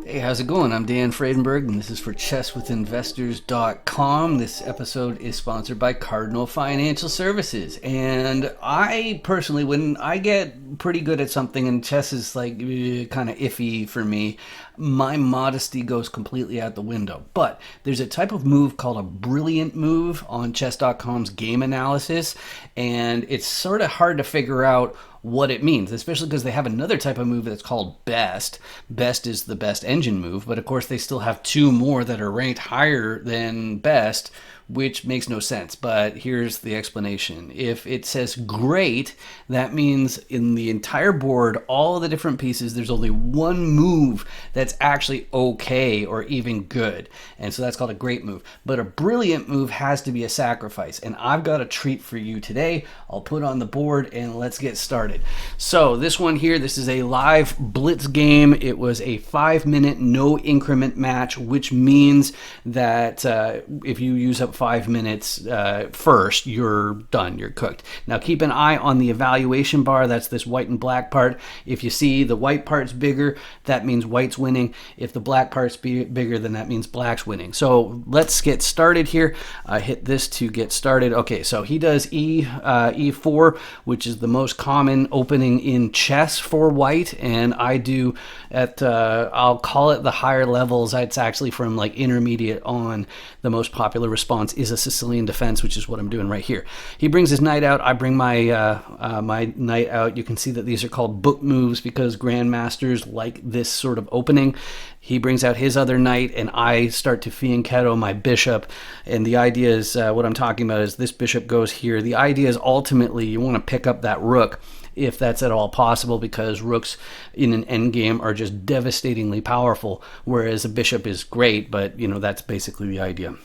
Hey, how's it going? I'm Dan Fredenberg, and this is for chesswithinvestors.com. This episode is sponsored by Cardinal Financial Services. And I personally, when I get pretty good at something and chess is like kind of iffy for me, my modesty goes completely out the window. But there's a type of move called a brilliant move on chess.com's game analysis, and it's sort of hard to figure out what it means, especially because they have another type of move that's called best. Best is the best engine move, but of course they still have two more that are ranked higher than best, which makes no sense. But here's the explanation. If it says great, that means in the entire board, all the different pieces, there's only one move that's actually okay or even good. And so that's called a great move. But a brilliant move has to be a sacrifice. And I've got a treat for you today. I'll put on the board and let's get started. So this one here, this is a live blitz game. It was a 5-minute no increment match, which means that if you use up 5 minutes first, you're done, you're cooked. Now keep an eye on the evaluation bar. That's this white and black part. If you see the white part's bigger, that means white's winning. If the black part's bigger, then that means black's winning. So let's get started here. Hit this to get started. Okay, so he does E4, which is the most common opening in chess for white, and I do at I'll call it the higher levels. It's actually from like intermediate on. The most popular response is a Sicilian defense, which is what I'm doing right here. He brings his knight out. I bring my my knight out. You can see that these are called book moves because grandmasters like this sort of opening. He brings out his other knight, and I start to fianchetto my bishop. And the idea is, what I'm talking about is this bishop goes here. The idea is ultimately you want to pick up that rook, if that's at all possible, because rooks in an endgame are just devastatingly powerful, whereas a bishop is great, but you know that's basically the idea.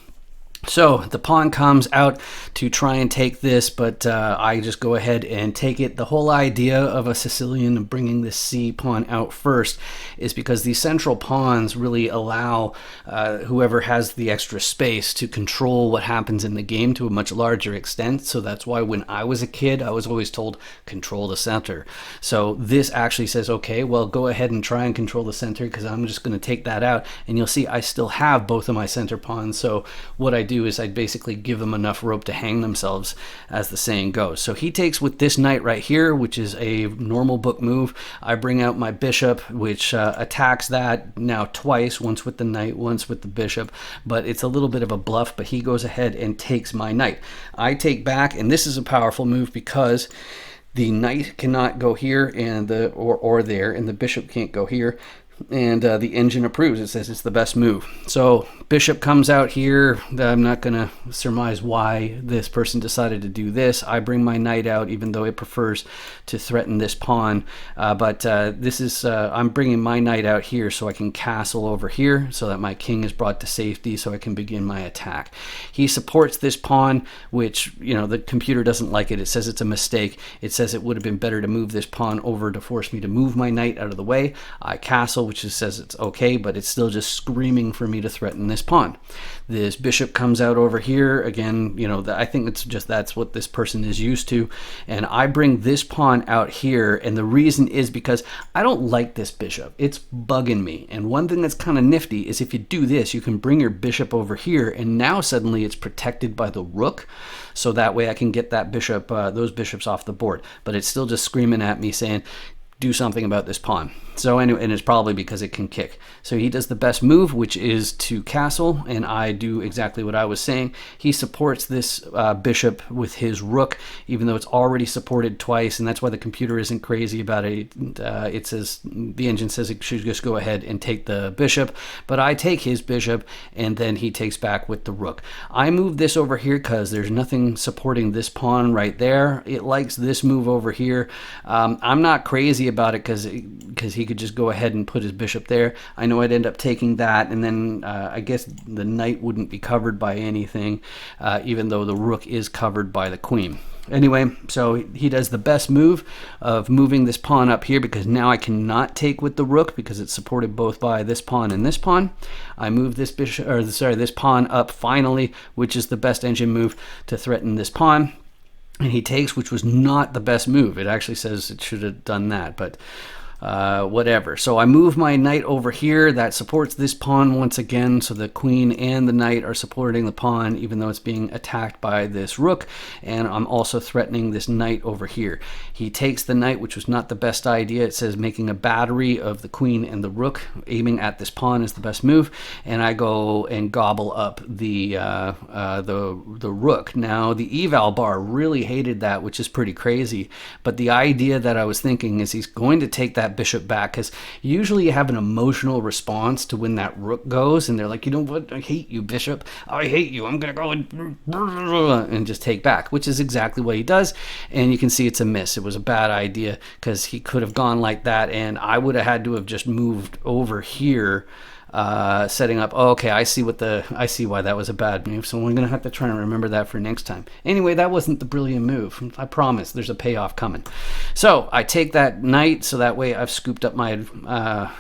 So the pawn comes out to try and take this, but I just go ahead and take it. The whole idea of a Sicilian bringing this C pawn out first is because these central pawns really allow whoever has the extra space to control what happens in the game to a much larger extent. So that's why when I was a kid, I was always told control the center. So this actually says, okay, well, go ahead and try and control the center because I'm just going to take that out. And you'll see I still have both of my center pawns. So what I do is I basically give them enough rope to hang themselves, as the saying goes. So he takes with this knight right here, which is a normal book move. I bring out my bishop, which attacks that now twice, once with the knight, once with the bishop, but it's a little bit of a bluff, but he goes ahead and takes my knight. I take back, and this is a powerful move because the knight cannot go here and or there, and the bishop can't go here. And the engine approves. It says it's the best move. So bishop comes out here. I'm not going to surmise why this person decided to do this. I bring my knight out, even though it prefers to threaten this pawn. But this is I'm bringing my knight out here so I can castle over here so that my king is brought to safety so I can begin my attack. He supports this pawn, which, you know, the computer doesn't like it. It says it's a mistake. It says it would have been better to move this pawn over to force me to move my knight out of the way. I castle, which just says it's okay, but it's still just screaming for me to threaten this pawn. This bishop comes out over here. Again, you know, I think it's just that's what this person is used to. And I bring this pawn out here, and the reason is because I don't like this bishop. It's bugging me. And one thing that's kind of nifty is if you do this, you can bring your bishop over here, and now suddenly it's protected by the rook. So that way I can get that bishop, those bishops off the board. But it's still just screaming at me saying, do something about this pawn. So anyway, and it's probably because it can kick. So he does the best move, which is to castle, and I do exactly what I was saying. He supports this bishop with his rook, even though it's already supported twice, and that's why the computer isn't crazy about it. It says, the engine says it should just go ahead and take the bishop, but I take his bishop, and then he takes back with the rook. I move this over here because there's nothing supporting this pawn right there. It likes this move over here. I'm not crazy about it because he could just go ahead and put his bishop there. I know I'd end up taking that, and then I guess the knight wouldn't be covered by anything, even though the rook is covered by the queen. Anyway, so he does the best move of moving this pawn up here because now I cannot take with the rook because it's supported both by this pawn and this pawn. I move this bishop, or sorry, this pawn up finally, which is the best engine move to threaten this pawn. And he takes, which was not the best move. It actually says it should have done that, but whatever. So I move my knight over here. That supports this pawn once again. So the queen and the knight are supporting the pawn, even though it's being attacked by this rook. And I'm also threatening this knight over here. He takes the knight, which was not the best idea. It says making a battery of the queen and the rook, aiming at this pawn is the best move. And I go and gobble up the rook. Now the eval bar really hated that, which is pretty crazy. But the idea that I was thinking is he's going to take that bishop back, because usually you have an emotional response to when that rook goes, and they're like, you know what, I hate you, bishop. I hate you. I'm going to go and just take back, which is exactly what he does. And you can see it's a miss. It was a bad idea because he could have gone like that, and I would have had to have just moved over here, setting up. Oh, okay, I see why that was a bad move. So I'm gonna have to try and remember that for next time. Anyway, that wasn't the brilliant move. I promise. There's a payoff coming. So I take that knight, so that way I've scooped up my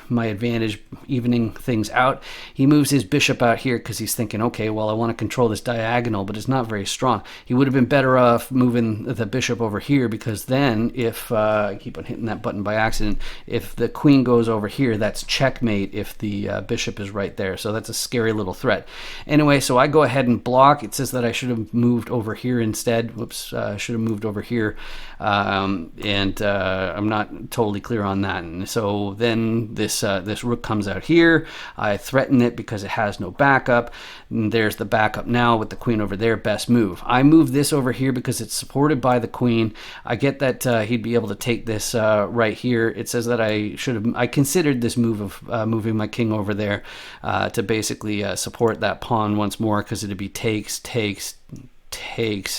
my advantage, evening things out. He moves his bishop out here because he's thinking, okay, well, I want to control this diagonal, but it's not very strong. He would have been better off moving the bishop over here, because then if I keep on hitting that button by accident, if the queen goes over here, that's checkmate if the bishop is right there. So that's a scary little threat. Anyway, so I go ahead and block. It says that I should have moved over here instead. Whoops, I should have moved over here. I'm not totally clear on that. And so then this rook comes out here. I threaten it because it has no backup. And there's the backup now with the queen over there. Best move. I move this over here because it's supported by the queen. I get that he'd be able to take this right here. It says that I considered this move of moving my king over there to basically support that pawn once more, because it'd be takes,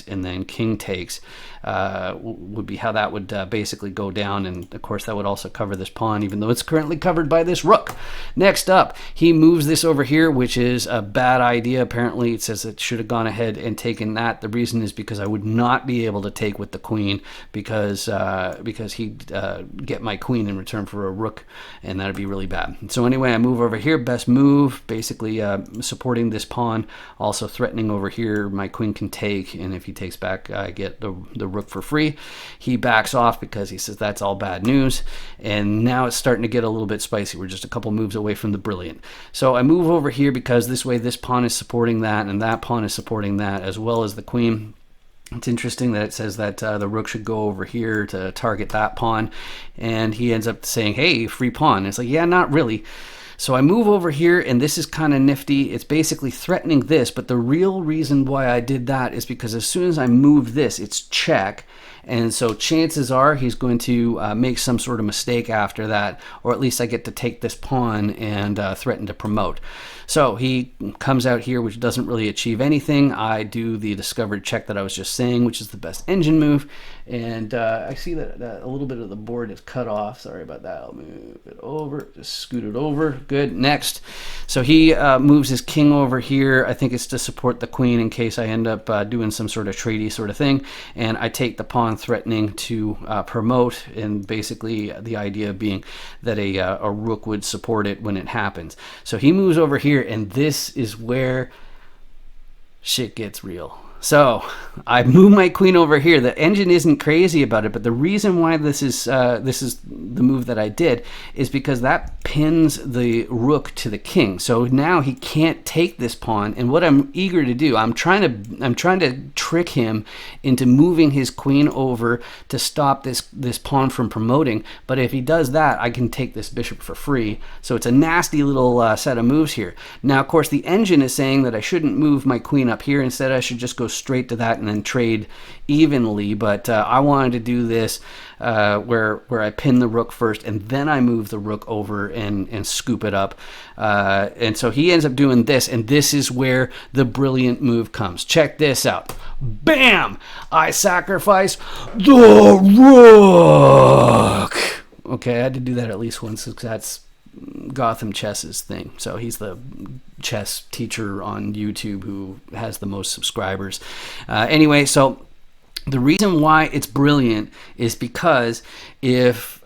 and then king takes would be how that would basically go down. And of course that would also cover this pawn, even though it's currently covered by this rook. Next up, he moves this over here, which is a bad idea. Apparently it says it should have gone ahead and taken that. The reason is because I would not be able to take with the queen, because he'd get my queen in return for a rook, and that'd be really bad. So anyway, I move over here. Best move, basically supporting this pawn, also threatening over here. My queen can take, and if he takes back, I get the rook for free. He backs off because he says that's all bad news, and now it's starting to get a little bit spicy. We're just a couple moves away from the brilliant. So I move over here because this way this pawn is supporting that, and that pawn is supporting that, as well as the queen. It's interesting that it says that the rook should go over here to target that pawn, and he ends up saying, hey, free pawn. It's like, yeah, not really. So I move over here, and this is kind of nifty. It's basically threatening this, but the real reason why I did that is because as soon as I move this, it's check. And so chances are he's going to make some sort of mistake after that, or at least I get to take this pawn and threaten to promote. So he comes out here, which doesn't really achieve anything. I do the discovered check that I was just saying, which is the best engine move. And I see that a little bit of the board is cut off. Sorry about that. I'll move it over, just scoot it over. Good. Next. So he moves his king over here. I think it's to support the queen in case I end up doing some sort of tradey sort of thing. And I take the pawn, threatening to promote, and basically the idea being that a rook would support it when it happens. So he moves over here, and this is where shit gets real. So I move my queen over here. The engine isn't crazy about it, but the reason why this is the move that I did is because that pins the rook to the king. So now he can't take this pawn. And what I'm eager to do, I'm trying to trick him into moving his queen over to stop this pawn from promoting. But if he does that, I can take this bishop for free. So it's a nasty little set of moves here. Now, of course, the engine is saying that I shouldn't move my queen up here. Instead, I should just go straight to that and then trade evenly. But I wanted to do this where I pin the rook first, and then I move the rook over and scoop it up. And so he ends up doing this, and this is where the brilliant move comes. Check this out. Bam! I sacrifice the rook. Okay, I had to do that at least once because that's Gotham Chess's thing. So he's the chess teacher on YouTube who has the most subscribers. Anyway, so the reason why it's brilliant is because If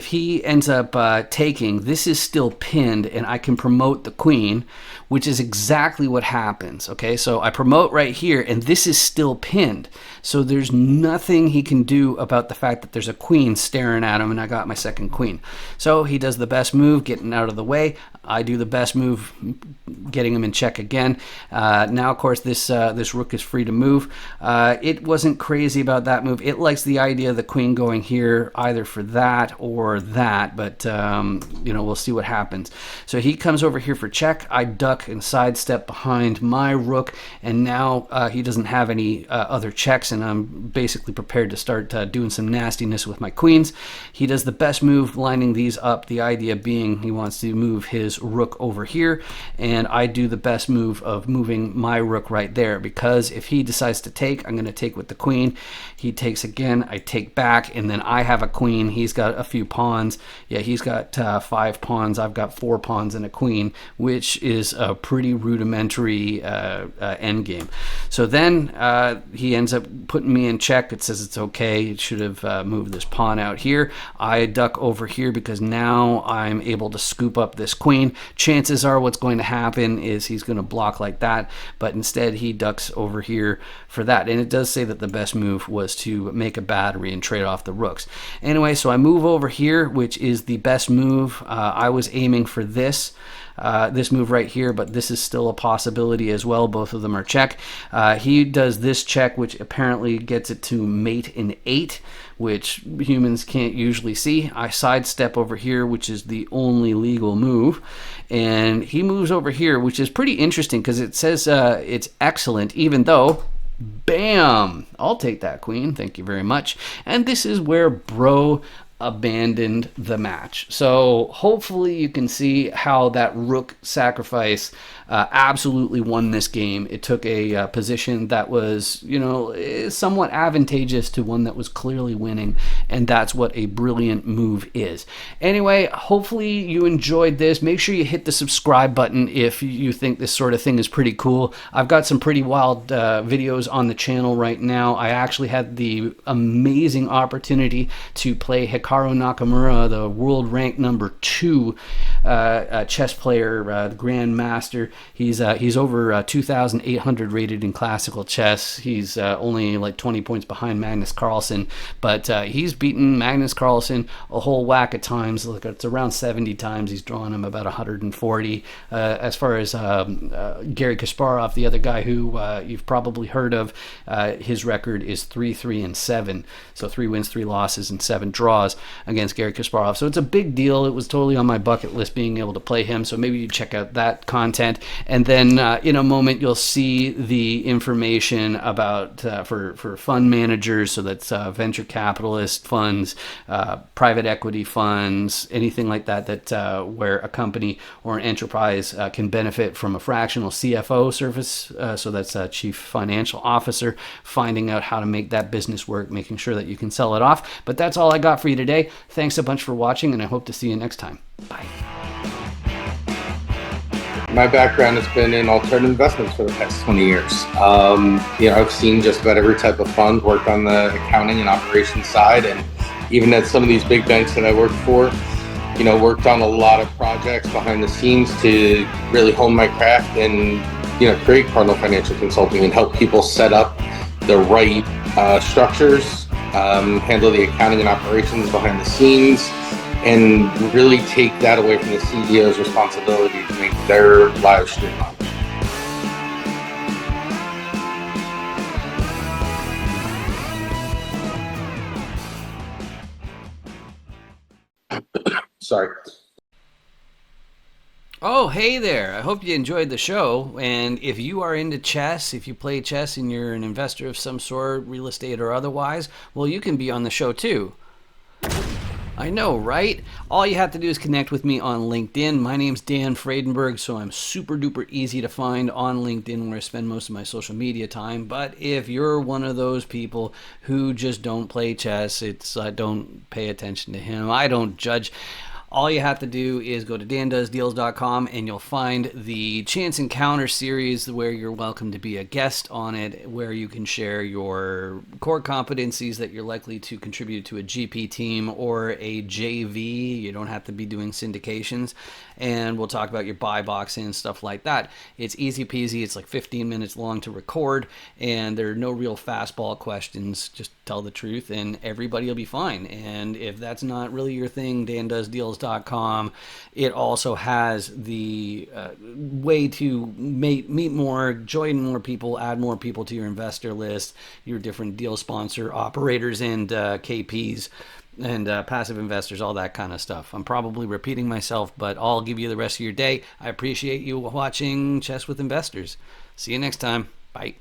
he ends up taking, this is still pinned, and I can promote the queen, which is exactly what happens. Okay, so I promote right here, and this is still pinned. So there's nothing he can do about the fact that there's a queen staring at him, and I got my second queen. So he does the best move, getting out of the way. I do the best move, getting him in check again. Now, of course, this rook is free to move. It wasn't crazy about that move. It likes the idea of the queen going here, either for that or that, but we'll see what happens. So he comes over here for check. I duck and sidestep behind my rook, and now he doesn't have any other checks, and I'm basically prepared to start doing some nastiness with my queens. He does the best move, lining these up, the idea being he wants to move his rook over here, and I do the best move of moving my rook right there, because if he decides to take, I'm going to take with the queen. He takes again, I take back, and then I have a queen. He's got a few pawns. Yeah, he's got 5 pawns. I've got 4 pawns and a queen, which is a pretty rudimentary end game. So then he ends up putting me in check. It says it's okay. It should have moved this pawn out here. I duck over here because now I'm able to scoop up this queen. Chances are what's going to happen is he's going to block like that, but instead he ducks over here for that. And it does say that the best move was to make a battery and trade off the rooks. Anyway, so I move over here, which is the best move. I was aiming for this move right here, but this is still a possibility as well. Both of them are check. He does this check, which apparently gets it to mate in 8, which humans can't usually see. I sidestep over here, which is the only legal move, and he moves over here, which is pretty interesting because it says it's excellent, even though, bam, I'll take that queen, thank you very much. And this is where bro abandoned the match. So hopefully you can see how that rook sacrifice absolutely won this game. It took a position that was, somewhat advantageous to one that was clearly winning, and that's what a brilliant move is. Anyway, hopefully you enjoyed this. Make sure you hit the subscribe button if you think this sort of thing is pretty cool. I've got some pretty wild videos on the channel right now. I actually had the amazing opportunity to play Hikaru Nakamura, the world ranked number 2 chess player, the Grand Master. He's over 2,800 rated in classical chess. He's only like 20 points behind Magnus Carlsen, but he's beaten Magnus Carlsen a whole whack of times. Look, it's around 70 times. He's drawn him about 140. As far as Gary Kasparov, the other guy who you've probably heard of, his record is 3-3-7. So 3 wins, 3 losses, and 7 draws against Gary Kasparov. So it's a big deal. It was totally on my bucket list being able to play him. So maybe you check out that content. And then in a moment, you'll see the information about for fund managers. So that's venture capitalist funds, private equity funds, anything like that where a company or an enterprise can benefit from a fractional CFO service. So that's a chief financial officer, finding out how to make that business work, making sure that you can sell it off. But that's all I got for you today. Thanks a bunch for watching, and I hope to see you next time. Bye. My background has been in alternative investments for the past 20 years. I've seen just about every type of fund, worked on the accounting and operations side, and even at some of these big banks that I worked for, worked on a lot of projects behind the scenes to really hone my craft and, create Cardinal Financial Consulting and help people set up the right structures, handle the accounting and operations behind the scenes, and really take that away from the CEO's responsibility to make their lives streamlined. Sorry. Oh, hey there. I hope you enjoyed the show. And if you are into chess, if you play chess and you're an investor of some sort, real estate or otherwise, well, you can be on the show too. I know, right? All you have to do is connect with me on LinkedIn. My name's Dan Fredenberg, so I'm super duper easy to find on LinkedIn, where I spend most of my social media time. But if you're one of those people who just don't play chess, don't pay attention to him. I don't judge. All you have to do is go to dandoesdeals.com and you'll find the Chance Encounter series where you're welcome to be a guest on it, where you can share your core competencies that you're likely to contribute to a GP team or a JV. You don't have to be doing syndications. And we'll talk about your buy boxing and stuff like that. It's easy peasy. It's like 15 minutes long to record, and there are no real fastball questions. Just tell the truth, and everybody will be fine. And if that's not really your thing, dandoesdeals.com, it also has the way to meet more, join more people, add more people to your investor list, your different deal sponsor operators and KPs and passive investors, all that kind of stuff. I'm probably repeating myself, but I'll give you the rest of your day. I appreciate you watching Chess with Investors. See you next time. Bye.